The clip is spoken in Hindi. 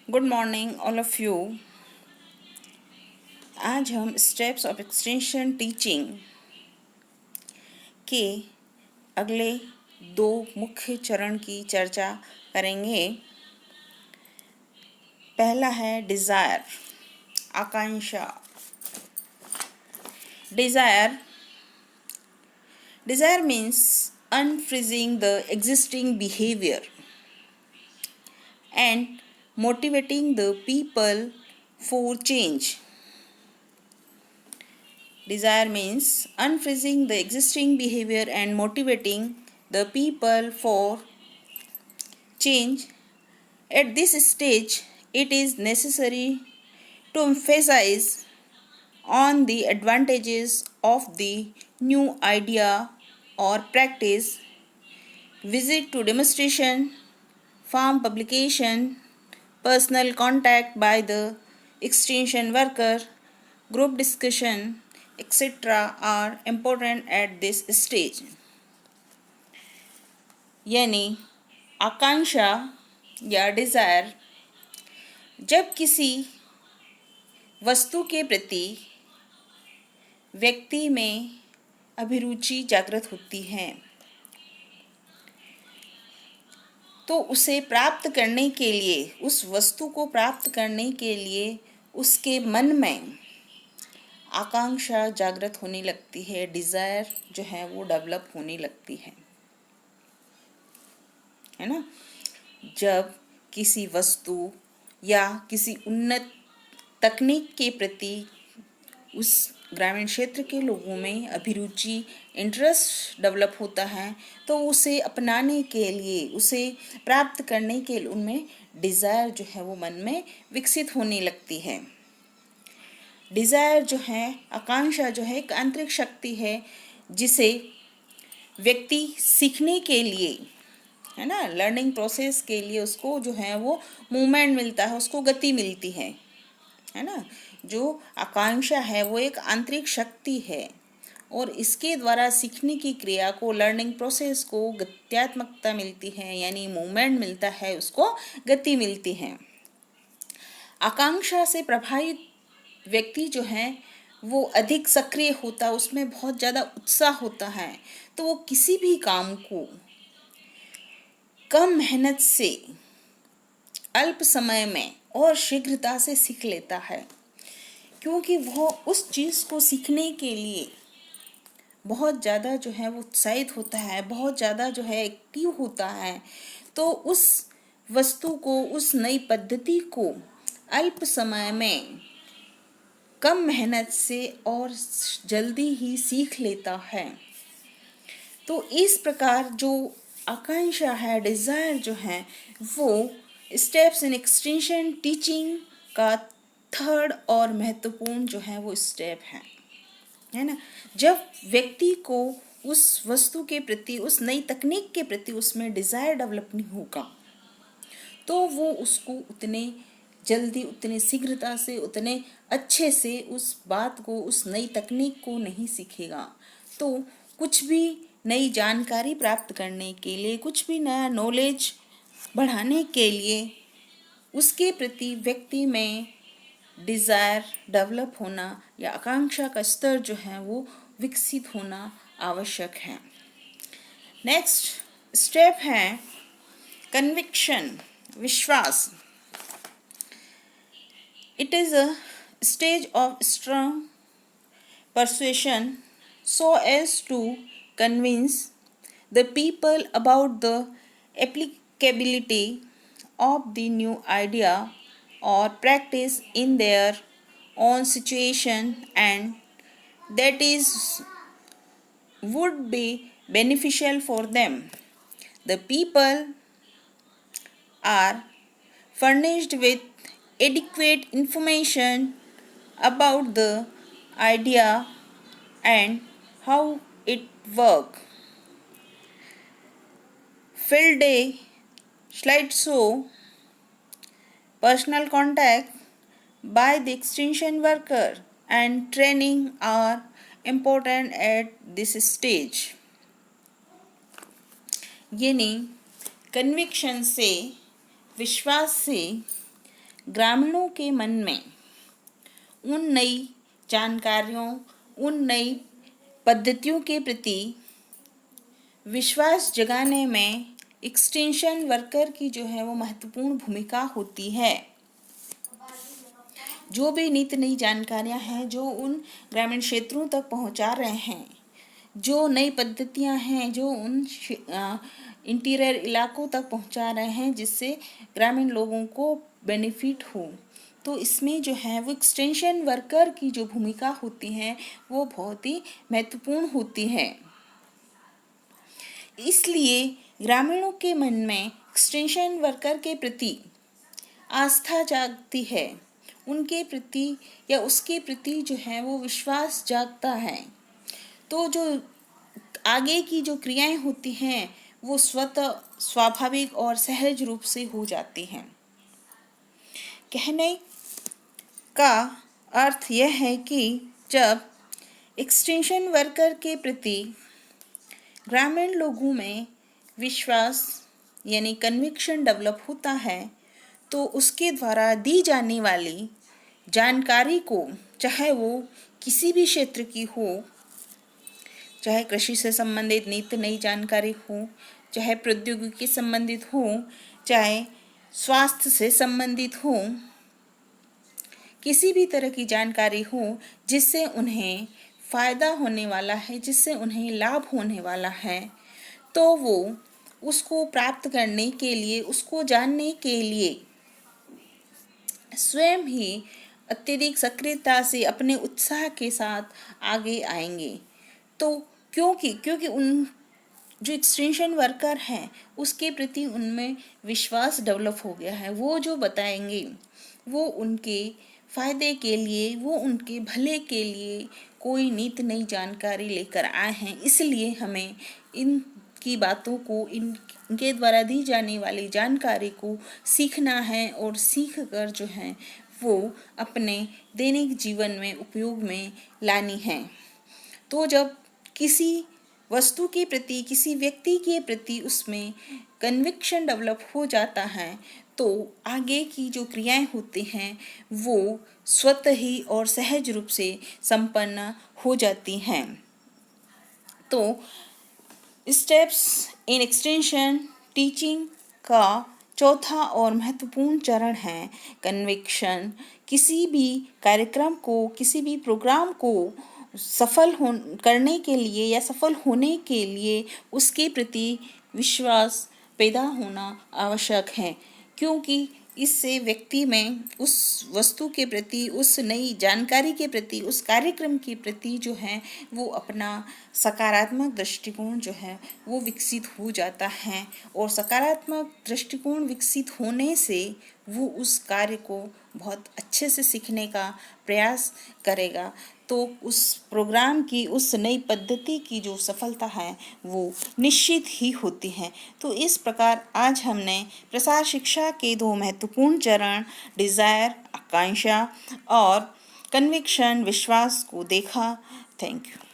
Good morning all of you. आज हम स्टेप्स ऑफ एक्सटेंशन टीचिंग के अगले दो मुख्य चरण की चर्चा करेंगे। पहला है desire, Akanksha. Desire desire means unfreezing the existing behavior and motivating the people for change. Desire means unfreezing the existing behavior and motivating the people for change. At this stage, it is necessary to emphasize on the advantages of the new idea or practice, visit to demonstration, farm publication, personal contact by the extension worker, group discussion, etc. are important at this stage. यानी आकांक्षा या डिज़ायर जब किसी वस्तु के प्रति व्यक्ति में अभिरुचि जागृत होती है तो उसे प्राप्त करने के लिए, उस वस्तु को प्राप्त करने के लिए उसके मन में आकांक्षा जागृत होने लगती है, डिज़ायर जो है वो डेवलप होने लगती है ना। जब किसी वस्तु या किसी उन्नत तकनीक के प्रति उस ग्रामीण क्षेत्र के लोगों में अभिरुचि, इंटरेस्ट डेवलप होता है तो उसे अपनाने के लिए, उसे प्राप्त करने के लिए उनमें डिज़ायर जो है वो मन में विकसित होने लगती है। डिज़ायर जो है, आकांक्षा जो है, एक आंतरिक शक्ति है जिसे व्यक्ति सीखने के लिए, है ना, लर्निंग प्रोसेस के लिए उसको जो है वो मूवमेंट मिलता है, उसको गति मिलती है ना। जो आकांक्षा है वो एक आंतरिक शक्ति है और इसके द्वारा सीखने की क्रिया को, लर्निंग प्रोसेस को गत्यात्मकता मिलती है, यानी मूवमेंट मिलता है, उसको गति मिलती है। आकांक्षा से प्रभावित व्यक्ति जो है वो अधिक सक्रिय होता है, उसमें बहुत ज़्यादा उत्साह होता है, तो वो किसी भी काम को कम मेहनत से अल्प समय में और शीघ्रता से सीख लेता है, क्योंकि वो उस चीज़ को सीखने के लिए बहुत ज़्यादा जो है वो उत्साहित होता है, बहुत ज़्यादा जो है एक्टिव होता है। तो उस वस्तु को, उस नई पद्धति को अल्प समय में कम मेहनत से और जल्दी ही सीख लेता है। तो इस प्रकार जो आकांक्षा है, डिज़ायर जो है, वो स्टेप्स इन एक्सटेंशन टीचिंग का थर्ड और महत्वपूर्ण जो है वो स्टेप है ना। जब व्यक्ति को उस वस्तु के प्रति, उस नई तकनीक के प्रति उसमें डिज़ायर डेवलप नहीं होगा तो वो उसको उतने जल्दी, उतने शीघ्रता से, उतने अच्छे से उस बात को, उस नई तकनीक को नहीं सीखेगा। तो कुछ भी नई जानकारी प्राप्त करने के लिए, कुछ भी नया नॉलेज बढ़ाने के लिए उसके प्रति व्यक्ति में डिज़ायर डेवलप होना या आकांक्षा का स्तर जो है वो विकसित होना आवश्यक है। नेक्स्ट स्टेप है कन्विक्शन, विश्वास। It is a stage of strong persuasion so as to convince the people about the applicability of the new idea or practice in their own situation, and that is would be beneficial for them. The people are furnished with adequate information about the idea and how it works. Field day, slideshow, personal contact by the extension worker and training are important at this stage. यानी कन्विक्शन से, विश्वास से ग्रामीणों के मन में उन नई जानकारियों, उन नई पद्धतियों के प्रति विश्वास जगाने में एक्सटेंशन वर्कर की जो है वो महत्वपूर्ण भूमिका होती है। जो भी नित नई जानकारियां हैं जो उन ग्रामीण क्षेत्रों तक पहुंचा रहे हैं, जो नई पद्धतियां हैं जो उन इंटीरियर इलाकों तक पहुंचा रहे हैं, जिससे ग्रामीण लोगों को बेनिफिट हो, तो इसमें जो है वो एक्सटेंशन वर्कर की जो भूमिका होती है वो बहुत ही महत्वपूर्ण होती है। इसलिए ग्रामीणों के मन में एक्सटेंशन वर्कर के प्रति आस्था जागती है, उनके प्रति या उसके प्रति जो है वो विश्वास जागता है। तो जो आगे की जो क्रियाएं होती हैं वो स्वतः स्वाभाविक और सहज रूप से हो जाती हैं। कहने का अर्थ यह है कि जब एक्सटेंशन वर्कर के प्रति ग्रामीण लोगों में विश्वास यानी कन्विक्शन डेवलप होता है, तो उसके द्वारा दी जाने वाली जानकारी को, चाहे वो किसी भी क्षेत्र की हो, चाहे कृषि से संबंधित नित नई जानकारी हो, चाहे प्रौद्योगिकी संबंधित हो, चाहे स्वास्थ्य से संबंधित हो, किसी भी तरह की जानकारी हो जिससे उन्हें फ़ायदा होने वाला है, जिससे उन्हें लाभ होने वाला है, तो वो उसको प्राप्त करने के लिए, उसको जानने के लिए स्वयं ही अत्यधिक सक्रियता से अपने उत्साह के साथ आगे आएंगे। तो क्योंकि उन जो एक्सटेंशन वर्कर हैं उसके प्रति उनमें विश्वास डेवलप हो गया है। वो जो बताएंगे वो उनके फ़ायदे के लिए, वो उनके भले के लिए कोई नित नई जानकारी लेकर आए हैं। इसलिए हमें इनकी बातों को, इनके द्वारा दी जाने वाली जानकारी को सीखना है और सीख कर जो है वो अपने दैनिक जीवन में उपयोग में लानी है। तो जब किसी वस्तु के प्रति, किसी व्यक्ति के प्रति उसमें कन्विक्शन डेवलप हो जाता है, तो आगे की जो क्रियाएं होती हैं वो स्वतः ही और सहज रूप से संपन्न हो जाती हैं। तो स्टेप्स इन एक्सटेंशन टीचिंग का चौथा और महत्वपूर्ण चरण है कन्विक्शन। किसी भी कार्यक्रम को, किसी भी प्रोग्राम को सफल करने के लिए या सफल होने के लिए उसके प्रति विश्वास पैदा होना आवश्यक है, क्योंकि इससे व्यक्ति में उस वस्तु के प्रति, उस नई जानकारी के प्रति, उस कार्यक्रम के प्रति जो है वो अपना सकारात्मक दृष्टिकोण जो है वो विकसित हो जाता है, और सकारात्मक दृष्टिकोण विकसित होने से वो उस कार्य को बहुत अच्छे से सीखने का प्रयास करेगा। तो उस प्रोग्राम की, उस नई पद्धति की जो सफलता है वो निश्चित ही होती है। तो इस प्रकार आज हमने प्रसार शिक्षा के दो महत्वपूर्ण चरण डिज़ायर आकांक्षा और कन्विक्शन विश्वास को देखा। Thank you.